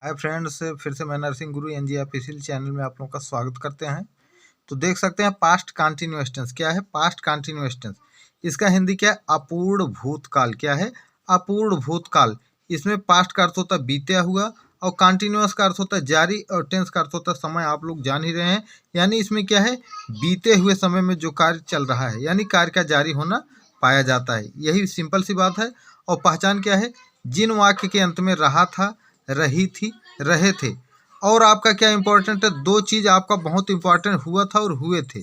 Hi friends, फिर से मैं नरसिंह गुरु एनजी ऑफिशियल चैनल में आप लोगों का स्वागत करते हैं। तो देख सकते हैं पास्ट कंटिन्यूअस टेंस क्या है। पास्ट कंटिन्यूअस टेंस इसका हिंदी क्या है? अपूर्ण भूतकाल। क्या है? अपूर्ण भूतकाल। इसमें पास्ट का अर्थ होता है बीता हुआ और कंटिन्यूअस का अर्थ होता है जारी और टेंस का अर्थ होता है समय। आप लोग जान ही रहे हैं। यानी इसमें क्या है? बीते हुए समय में जो कार्य चल रहा है यानी कार्य का जारी होना पाया जाता है। यही सिंपल सी बात है। और पहचान क्या है? जिन वाक्य के अंत में रहा था, रही थी, रहे थे। और आपका क्या इंपॉर्टेंट है? दो चीज़ आपका बहुत इंपॉर्टेंट हुआ था और हुए थे।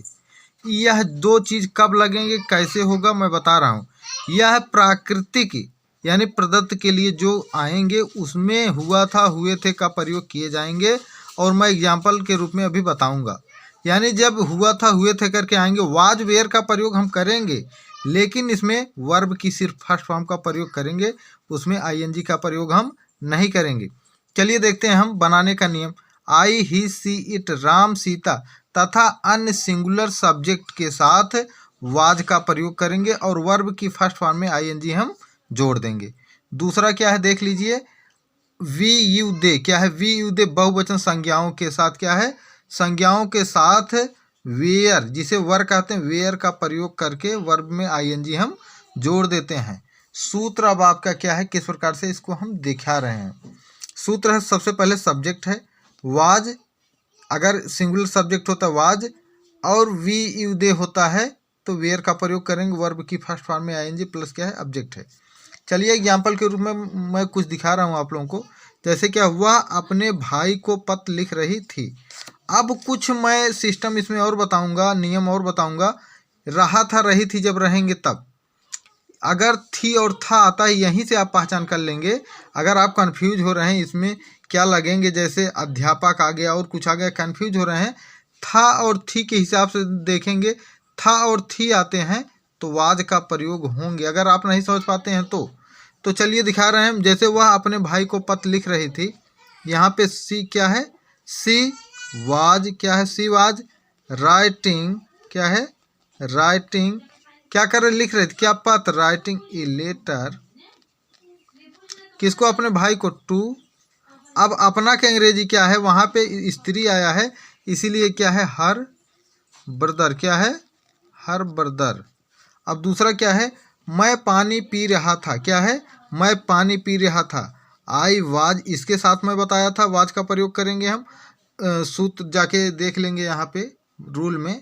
यह दो चीज़ कब लगेंगे, कैसे होगा, मैं बता रहा हूँ। यह प्राकृतिक यानी प्रदत्त के लिए जो आएंगे उसमें हुआ था, हुए थे का प्रयोग किए जाएंगे। और मैं एग्जाम्पल के रूप में अभी बताऊंगा। यानी जब हुआ था, हुए थे करके आएंगे, वाज वेयर का प्रयोग हम करेंगे, लेकिन इसमें वर्ब की सिर्फ फर्स्ट फॉर्म का प्रयोग करेंगे, उसमें आईएनजी का प्रयोग हम नहीं करेंगे। चलिए देखते हैं हम बनाने का नियम। आई, ही, सी, इट, राम, सीता तथा अन्य सिंगुलर सब्जेक्ट के साथ वाज का प्रयोग करेंगे और वर्ब की फर्स्ट फॉर्म में आईएनजी हम जोड़ देंगे। दूसरा क्या है देख लीजिए। वी यू दे क्या है? वी यू दे बहुवचन संज्ञाओं के साथ क्या है? संज्ञाओं के साथ वेयर, जिसे वर कहते हैं, वेयर का प्रयोग करके वर्ब में आईएनजी हम जोड़ देते हैं। सूत्र अब आपका क्या है, किस प्रकार से इसको हम दिखा रहे हैं। सूत्र है, सबसे पहले सब्जेक्ट है वाज, अगर सिंगुलर सब्जेक्ट होता है वाज, और वी यू दे होता है तो वेयर का प्रयोग करेंगे, वर्ब की फर्स्ट फॉर्म में आएंगे प्लस क्या है? ऑब्जेक्ट है। चलिए एग्जाम्पल के रूप में मैं कुछ दिखा रहा हूँ आप लोगों को। जैसे क्या, वह अपने भाई को पत्र लिख रही थी। अब कुछ मैं सिस्टम इसमें और बताऊंगा, नियम और बताऊंगा। रहा था, रही थी जब रहेंगे तब। अगर थी और था आता है, यहीं से आप पहचान कर लेंगे। अगर आप कंफ्यूज हो रहे हैं इसमें क्या लगेंगे, जैसे अध्यापक आ गया और कुछ आ गया, कंफ्यूज हो रहे हैं, था और थी के हिसाब से देखेंगे। था और थी आते हैं तो वाज का प्रयोग होंगे, अगर आप नहीं समझ पाते हैं तो चलिए दिखा रहे हैं। जैसे वह अपने भाई को पत्र लिख रही थी, यहाँ पे सी क्या है? सी वाज क्या है? सी वाज राइटिंग क्या है? राइटिंग क्या कर रहे? लिख रहे थे क्या? पत्र। राइटिंग ए लेटर किसको? अपने भाई को। टू। अब अपना के अंग्रेजी क्या है? वहाँ पे स्त्री आया है, इसीलिए क्या है? हर ब्रदर क्या है? Her brother. अब दूसरा क्या है? मैं पानी पी रहा था। क्या है? मैं पानी पी रहा था। आई वाज, इसके साथ मैं बताया था वाज का प्रयोग करेंगे हम। सूत्र जाके देख लेंगे यहाँ पे रूल में।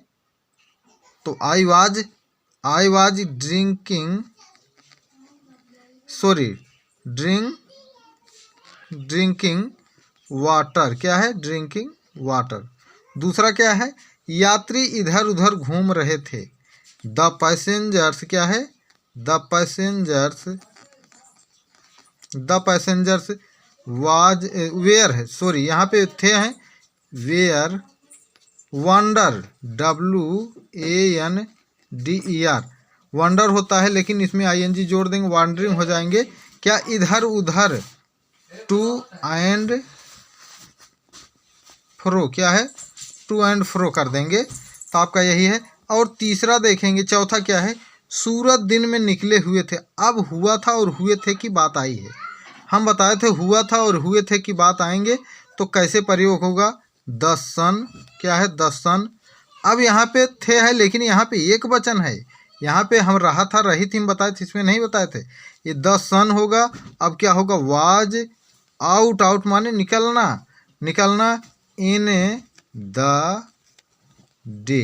तो I was drinking, sorry drinking water. क्या है? Drinking water. दूसरा क्या है? यात्री इधर उधर घूम रहे थे। द पैसेंजर्स क्या है? द पैसेंजर्स वाज वेयर है, सॉरी यहाँ पे थे हैं, वेयर वंडर, WANDER वंडर होता है, लेकिन इसमें आईएनजी जोड़ देंगे, वॉन्डरिंग हो जाएंगे। क्या? इधर उधर। टू एंड फ्रो क्या है? टू एंड फ्रो कर देंगे, तो आपका यही है। और तीसरा देखेंगे, चौथा क्या है? सूरज दिन में निकले हुए थे। अब हुआ था और हुए थे की बात आई है। हम बताए थे हुआ था और हुए थे की बात आएंगे तो कैसे प्रयोग होगा? द सन क्या है? द सन। अब यहाँ पे थे है, लेकिन यहाँ पे एक वचन है। यहाँ पे हम रहा था, रही थी हम बताए थे, इसमें नहीं बताए थे। ये द सन होगा। अब क्या होगा? वाज आउट, आउट माने निकलना, निकलना इन द डे।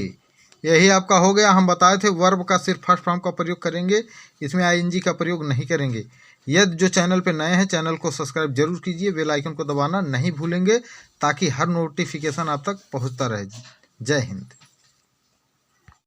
यही आपका हो गया। हम बताए थे वर्ब का सिर्फ फर्स्ट फॉर्म का प्रयोग करेंगे, इसमें आईएनजी का प्रयोग नहीं करेंगे। यदि जो चैनल पे नए हैं, चैनल को सब्सक्राइब जरूर कीजिए, बेल आइकन को दबाना नहीं भूलेंगे ताकि हर नोटिफिकेशन आप तक पहुंचता रहे। जय हिंद।